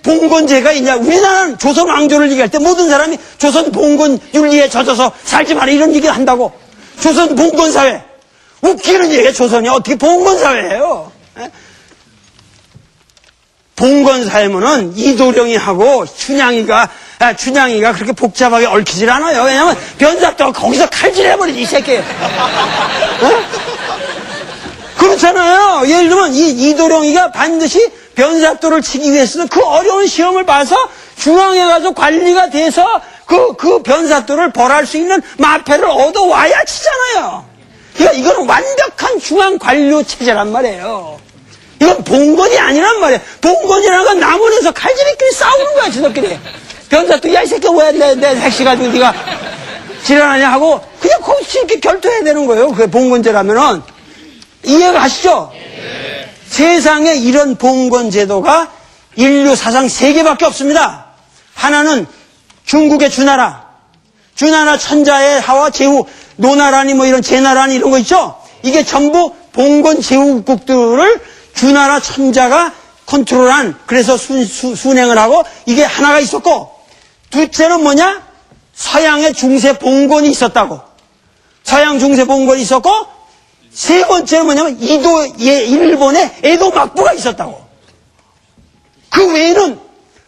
봉건제가 있냐. 우리나라는 조선 왕조를 얘기할 때 모든 사람이 조선 봉건 윤리에 젖어서 살지 마라 이런 얘기를 한다고. 조선 봉건 사회. 웃기는 얘기야. 조선이 어떻게 봉건 사회예요. 봉건 사회면은 이도령이하고 춘향이가 그렇게 복잡하게 얽히질 않아요. 왜냐면 변사또가 거기서 칼질해버리지 이 새끼. 그렇잖아요. 예를 들면 이도령이가 반드시 변사또를 치기 위해서는 그 어려운 시험을 봐서 중앙에 가서 관리가 돼서 그 변사또를 벌할 수 있는 마패를 얻어와야 치잖아요. 그러니까 이건 완벽한 중앙 관료 체제란 말이에요. 이건 봉건이 아니란 말이에요. 봉건이라는 건 남원에서 칼질이끼리 싸우는 거야, 저들끼리. 변사또, 야, 이 새끼 왜 내 색시 가지고 네가 지랄하냐 하고 그냥 거기서 이렇게 결투해야 되는 거예요. 그게 봉건제라면은. 이해가 가시죠? 세상에 이런 봉건 제도가 인류 사상 3개밖에 없습니다. 하나는 중국의 주나라 천자의 하와 제후, 노나라니 뭐 이런 제나라니 이런 거 있죠? 이게 전부 봉건 제후국들을 주나라 천자가 컨트롤한, 그래서 순행을 하고 이게 하나가 있었고, 둘째는 뭐냐? 서양의 중세 봉건이 있었다고. 서양 중세 봉건이 있었고, 세 번째는 뭐냐면 일본의 에도 막부가 있었다고. 그 외에는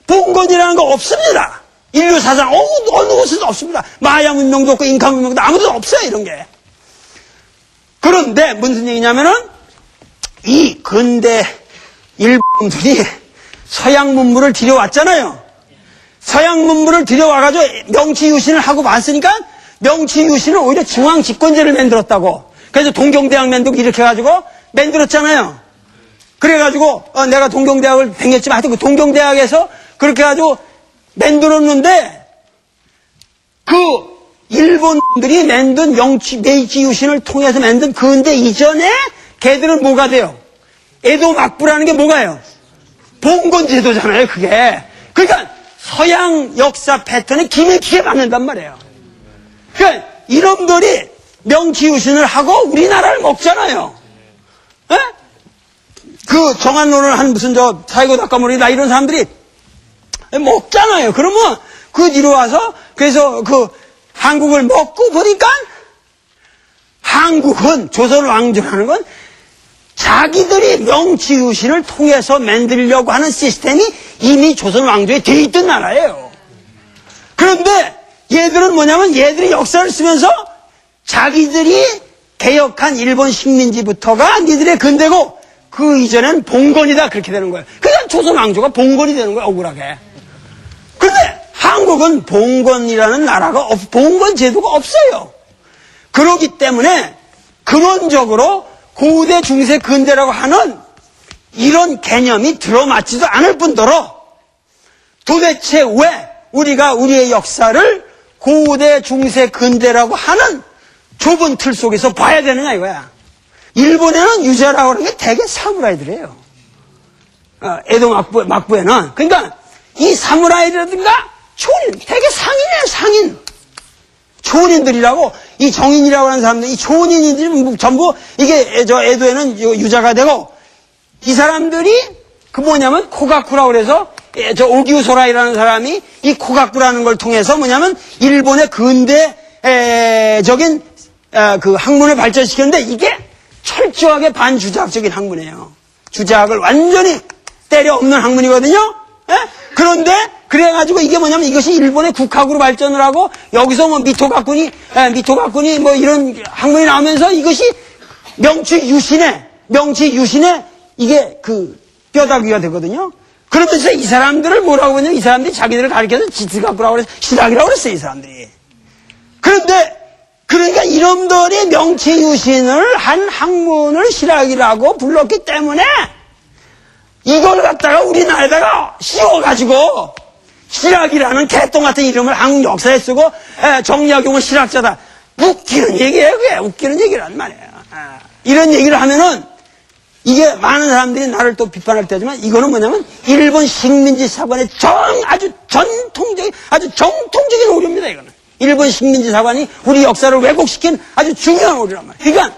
봉건이라는 거 없습니다. 인류 사상 어느 곳에도 없습니다. 마야 문명도 없고 잉카 문명도 아무도 없어요, 이런 게. 그런데 무슨 얘기냐면은 이 근대 일본들이 서양 문물을 들여왔잖아요. 서양 문물을 들여와가지고 명치유신을 하고 봤으니까 명치유신은 오히려 중앙 집권제를 만들었다고. 그래서 동경대학 만들고 이렇게 해가지고 만들었잖아요. 그래가지고 내가 동경대학을 다녔지만 하여튼 그 동경대학에서 그렇게 해가지고 만들었는데, 그 일본들이 만든 메이지유신을 통해서 만든 근대 이전에 걔들은 뭐가 돼요? 에도 막부라는 게 뭐가요? 봉건제도잖아요, 그게. 그러니까 서양 역사 패턴에 기맥히게 맞는단 말이에요. 그러니까 이놈들이 명치유신을 하고 우리나라를 먹잖아요. 에? 그 정한론을 한 무슨 사이고 닭가모리나 이런 사람들이 먹잖아요. 그러면 그 뒤로 와서 그래서 그 한국을 먹고 보니까 한국은 조선 왕조라는 건 자기들이 명치유신을 통해서 만들려고 하는 시스템이 이미 조선 왕조에 돼 있던 나라예요. 그런데 얘들은 뭐냐면 얘들이 역사를 쓰면서 자기들이 개혁한 일본 식민지부터가 니들의 근대고 그 이전엔 봉건이다, 그렇게 되는 거예요. 그냥 조선 왕조가 봉건이 되는 거예요, 억울하게. 그런데 한국은 봉건이라는 나라가 봉건 제도가 없어요. 그렇기 때문에 근원적으로 고대, 중세, 근대라고 하는 이런 개념이 들어맞지도 않을 뿐더러 도대체 왜 우리가 우리의 역사를 고대, 중세, 근대라고 하는 좁은 틀 속에서 봐야 되느냐 이거야. 일본에는 유자라고 하는 게 대개 사무라이들이에요. 에도 막부에는. 그러니까 이 사무라이라든가 초린, 되게 상인이에요, 상인. 초인들이라고, 이 정인이라고 하는 사람들, 이 초인들이 전부 이게 에도에는 유자가 되고, 이 사람들이 그 뭐냐면 코가쿠라고 그래서 오기우소라이라는 사람이 이 코가쿠라는 걸 통해서 뭐냐면 일본의 근대적인 그 학문을 발전시켰는데 이게 철저하게 반주자학적인 학문이에요. 주자학을 완전히 때려 엎는 학문이거든요. 예? 그런데 그래가지고 이게 뭐냐면 이것이 일본의 국학으로 발전을 하고 여기서 뭐 미토가쿠니 뭐 이런 학문이 나오면서 이것이 명치유신의 이게 그 뼈다귀가 되거든요. 그러면서 이 사람들을 뭐라고 하냐면 이 사람들이 자기들을 가리켜서 지트가쿠라고 그래서 시락이라고 그랬어요, 이 사람들이. 그런데 그러니까 이놈들이 명치유신을 한 학문을 시락이라고 불렀기 때문에 이걸 갖다가 우리나라에다가 씌워가지고 시락이라는 개똥 같은 이름을 한국 역사에 쓰고 정약용은 시락자다. 웃기는 얘기예요, 그게. 웃기는 얘기란 말이에요. 이런 얘기를 하면은 이게 많은 사람들이 나를 또 비판할 때지만 이거는 뭐냐면 일본 식민지 사관의 아주 정통적인 오류입니다, 이거는. 일본 식민지 사관이 우리 역사를 왜곡시킨 아주 중요한 오류란 말이에요. 그러니까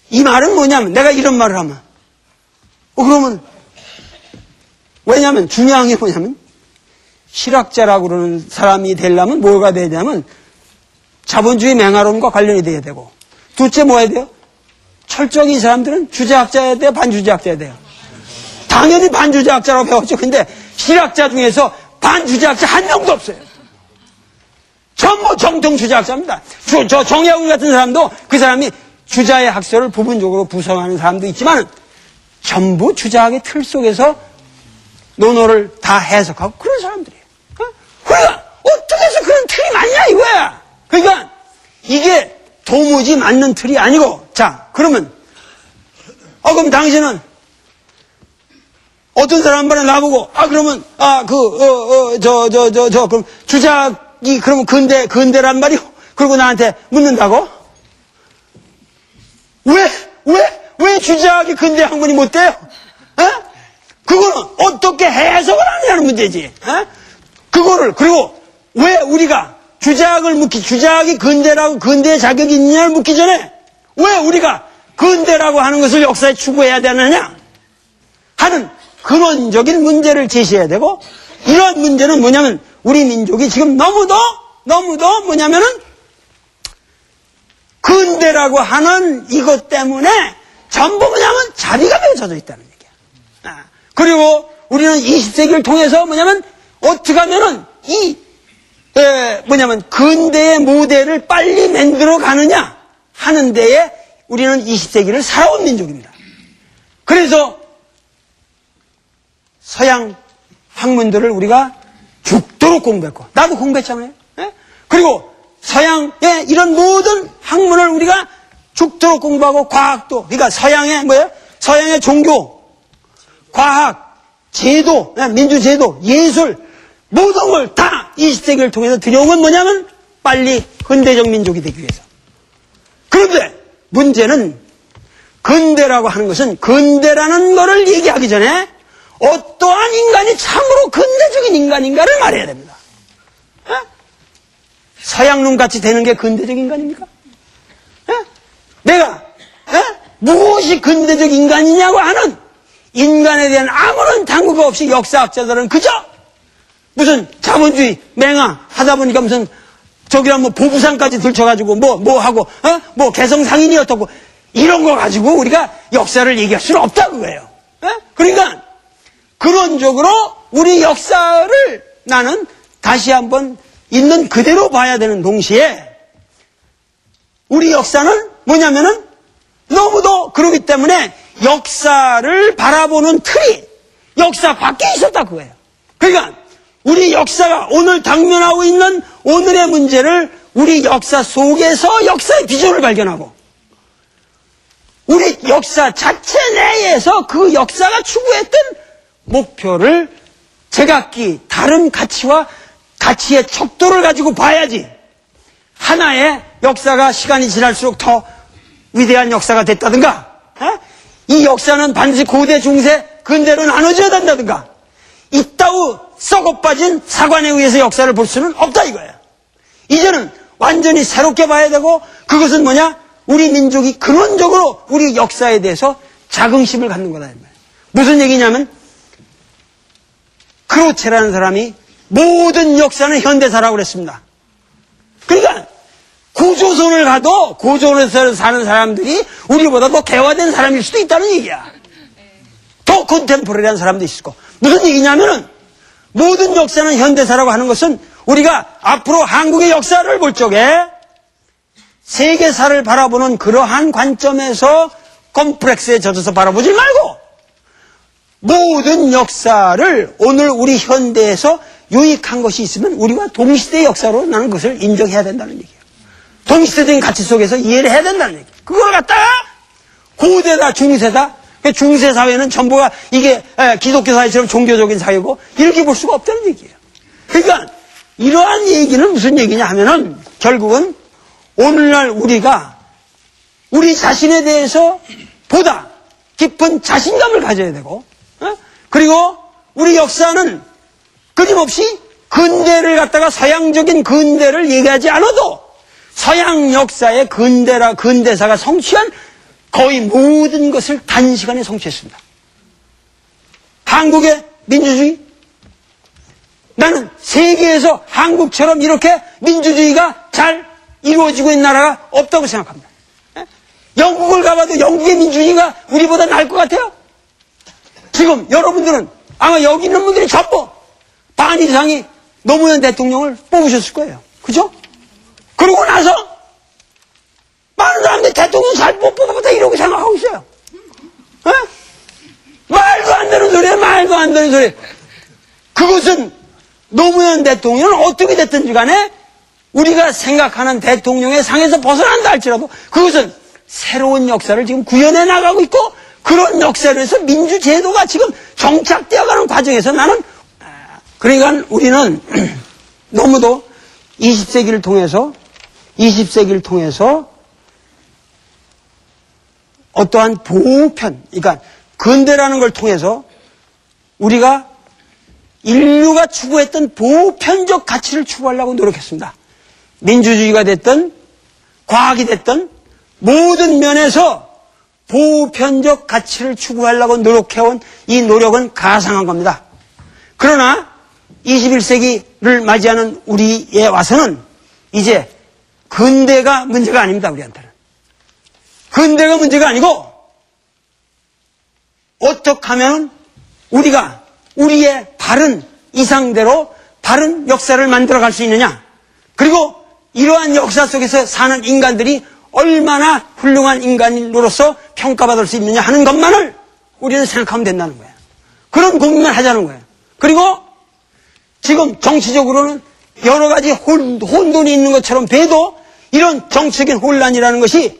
이 말은 뭐냐면 내가 이런 말을 하면 그러면 왜냐면 중요한 게 뭐냐면 실학자라고 그러는 사람이 되려면 뭐가 되냐면 자본주의 맹아론과 관련이 돼야 되고 둘째 뭐 해야 돼요? 철저히 이 사람들은 주제학자여야 돼요? 반주제학자여야 돼요? 당연히 반주제학자라고 배웠죠. 근데 실학자 중에서 반주제학자 한 명도 없어요. 전부 정통 주제학자입니다. 저 정약용 같은 사람도 그 사람이 주자의 학설을 부분적으로 구성하는 사람도 있지만 전부 주자학의 틀 속에서 논어를 다 해석하고 그런 사람들이에요. 그러니까 어떻게 해서 그런 틀이 맞냐 이거야. 그러니까 이게 도무지 맞는 틀이 아니고 자 그러면 그럼 당신은 어떤 사람 한 번에 나보고 그러면 그럼 주자학이 그러면 근대란 말이요? 그리고 나한테 묻는다고? 왜 주자학이 근대 학문이 못 돼요? 그거는 어떻게 해석을 하느냐는 문제지. 그리고 왜 우리가 주작이 근대라고 근대의 자격이 있느냐를 묻기 전에 왜 우리가 근대라고 하는 것을 역사에 추구해야 되느냐 하는 근원적인 문제를 제시해야 되고, 이런 문제는 뭐냐면 우리 민족이 지금 너무도 뭐냐면은 근대라고 하는 이것 때문에 전부 뭐냐면 자비가 맺어져 있다는 얘기야. 그리고 우리는 20세기를 통해서 뭐냐면 어떻게 하면은 근대의 모델을 빨리 만들어 가느냐 하는 데에 우리는 20세기를 살아온 민족입니다. 그래서 서양 학문들을 우리가 죽도록 공부했고, 나도 공부했잖아요. 예? 그리고 서양의 이런 모든 학문을 우리가 죽도록 공부하고, 과학도, 그러니까 서양의 종교, 과학, 제도, 민주제도, 예술, 모든 걸 다 20세기를 통해서 들여온 건 뭐냐면 빨리 근대적 민족이 되기 위해서. 그런데 문제는 근대라고 하는 것은 근대라는 거를 얘기하기 전에 어떠한 인간이 참으로 근대적인 인간인가를 말해야 됩니다. 서양놈같이 되는 게 근대적 인간입니까? 내가 무엇이 근대적 인간이냐고 하는 인간에 대한 아무런 탐구가 없이 역사학자들은 그저 무슨 자본주의 맹아 하다 보니까 무슨 저기랑 뭐 보부상까지 들쳐가지고 뭐 하고 뭐 개성상인이 어떻고 이런 거 가지고 우리가 역사를 얘기할 수는 없다 그거예요. 그러니까 근원적으로 우리 역사를 나는 다시 한번 있는 그대로 봐야 되는 동시에 우리 역사는 뭐냐면은 너무도 그러기 때문에 역사를 바라보는 틀이 역사 밖에 있었다 그거예요. 그러니까 우리 역사가 오늘 당면하고 있는 오늘의 문제를 우리 역사 속에서 역사의 비전을 발견하고 우리 역사 자체 내에서 그 역사가 추구했던 목표를 제각기 다른 가치의 척도를 가지고 봐야지 하나의 역사가 시간이 지날수록 더 위대한 역사가 됐다든가 이 역사는 반드시 고대, 중세, 근대로 나눠져야 된다든가 이따우 썩어빠진 사관에 의해서 역사를 볼 수는 없다 이거야. 이제는 완전히 새롭게 봐야 되고 그것은 뭐냐? 우리 민족이 근원적으로 우리 역사에 대해서 자긍심을 갖는 거다. 무슨 얘기냐면 크로체라는 사람이 모든 역사는 현대사라고 그랬습니다. 그러니까 고조선을 가도 고조선에서 사는 사람들이 우리보다 더 개화된 사람일 수도 있다는 얘기야. 더 컨템포러리한 사람도 있을 거고. 무슨 얘기냐면은 모든 역사는 현대사라고 하는 것은 우리가 앞으로 한국의 역사를 볼 적에 세계사를 바라보는 그러한 관점에서 컴플렉스에 젖어서 바라보지 말고 모든 역사를 오늘 우리 현대에서 유익한 것이 있으면 우리가 동시대의 역사로 나는 그것을 인정해야 된다는 얘기예요. 동시대적인 가치 속에서 이해를 해야 된다는 얘기예요. 그걸 갖다가 고대다 중세다 중세 사회는 전부가 이게 기독교 사회처럼 종교적인 사회고 이렇게 볼 수가 없다는 얘기예요. 그러니까 이러한 얘기는 무슨 얘기냐 하면은 결국은 오늘날 우리가 우리 자신에 대해서 보다 깊은 자신감을 가져야 되고 그리고 우리 역사는 끊임없이 근대를 갖다가 서양적인 근대를 얘기하지 않아도 서양 역사의 근대사가 성취한 거의 모든 것을 단시간에 성취했습니다. 한국의 민주주의, 나는 세계에서 한국처럼 이렇게 민주주의가 잘 이루어지고 있는 나라가 없다고 생각합니다. 영국을 가봐도 영국의 민주주의가 우리보다 나을 것 같아요. 지금 여러분들은 아마 여기 있는 분들이 전부 반 이상이 노무현 대통령을 뽑으셨을 거예요. 그죠? 그러고 나서 많은 사람들이 대통령 잘 못 뽑았다 이러고 생각하고 있어요. 말도 안 되는 소리야, 말도 안 되는 소리. 그것은 노무현 대통령은 어떻게 됐든지 간에 우리가 생각하는 대통령의 상에서 벗어난다 할지라도 그것은 새로운 역사를 지금 구현해 나가고 있고 그런 역사를 해서 민주제도가 지금 정착되어가는 과정에서 나는 그러니까 우리는 너무도 20세기를 통해서 어떠한 보편, 그러니까 근대라는 걸 통해서 우리가 인류가 추구했던 보편적 가치를 추구하려고 노력했습니다. 민주주의가 됐든 과학이 됐든 모든 면에서 보편적 가치를 추구하려고 노력해온 이 노력은 가상한 겁니다. 그러나 21세기를 맞이하는 우리에 와서는 이제 근대가 문제가 아닙니다. 우리한테는. 근대가 문제가 아니고 어떻게 하면 우리가 우리의 바른 이상대로 바른 역사를 만들어갈 수 있느냐, 그리고 이러한 역사 속에서 사는 인간들이 얼마나 훌륭한 인간으로서 평가받을 수 있느냐 하는 것만을 우리는 생각하면 된다는 거예요. 그런 고민만 하자는 거예요. 그리고 지금 정치적으로는 여러 가지 혼돈이 있는 것처럼 봬도 이런 정치적인 혼란이라는 것이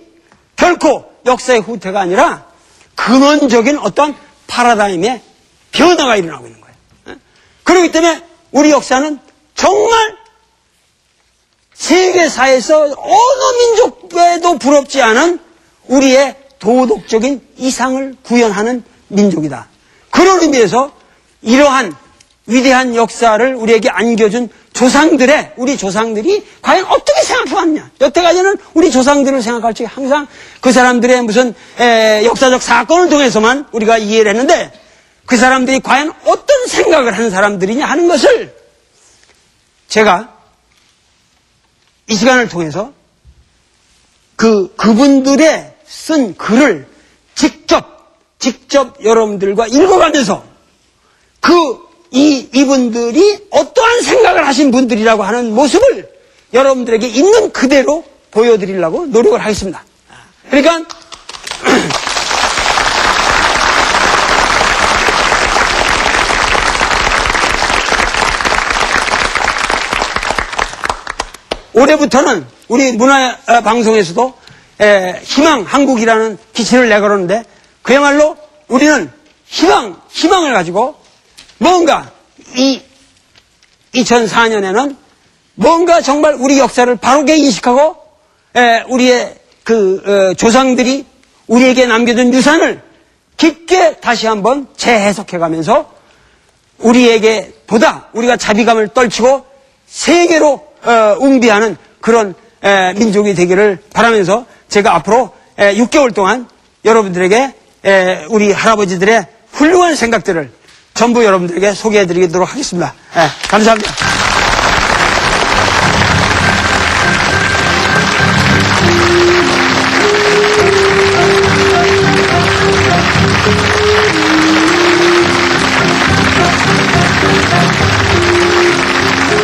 결코 역사의 후퇴가 아니라 근원적인 어떤 파라다임의 변화가 일어나고 있는 거예요. 그렇기 때문에 우리 역사는 정말 세계사에서 어느 민족에도 부럽지 않은 우리의 도덕적인 이상을 구현하는 민족이다. 그런 의미에서 이러한 위대한 역사를 우리에게 안겨준 조상들의, 우리 조상들이 과연 어떻게 생각해왔냐. 여태까지는 우리 조상들을 생각할 때 항상 그 사람들의 무슨 역사적 사건을 통해서만 우리가 이해를 했는데, 그 사람들이 과연 어떤 생각을 하는 사람들이냐 하는 것을 제가 이 시간을 통해서 그분들의 쓴 글을 직접 여러분들과 읽어가면서 이분들이 어떠한 생각을 하신 분들이라고 하는 모습을 여러분들에게 있는 그대로 보여드리려고 노력을 하겠습니다. 그러니까 올해부터는 우리 문화방송에서도 희망 한국이라는 기치를 내걸었는데, 그야말로 우리는 희망을 가지고 뭔가 2004년에는 뭔가 정말 우리 역사를 바르게 인식하고 우리의 조상들이 우리에게 남겨준 유산을 깊게 다시 한번 재해석해가면서 우리에게 보다 우리가 자비감을 떨치고 세계로 웅비하는 그런 민족이 되기를 바라면서 제가 앞으로 6개월 동안 여러분들에게 우리 할아버지들의 훌륭한 생각들을 전부 여러분들에게 소개해드리도록 하겠습니다. 감사합니다.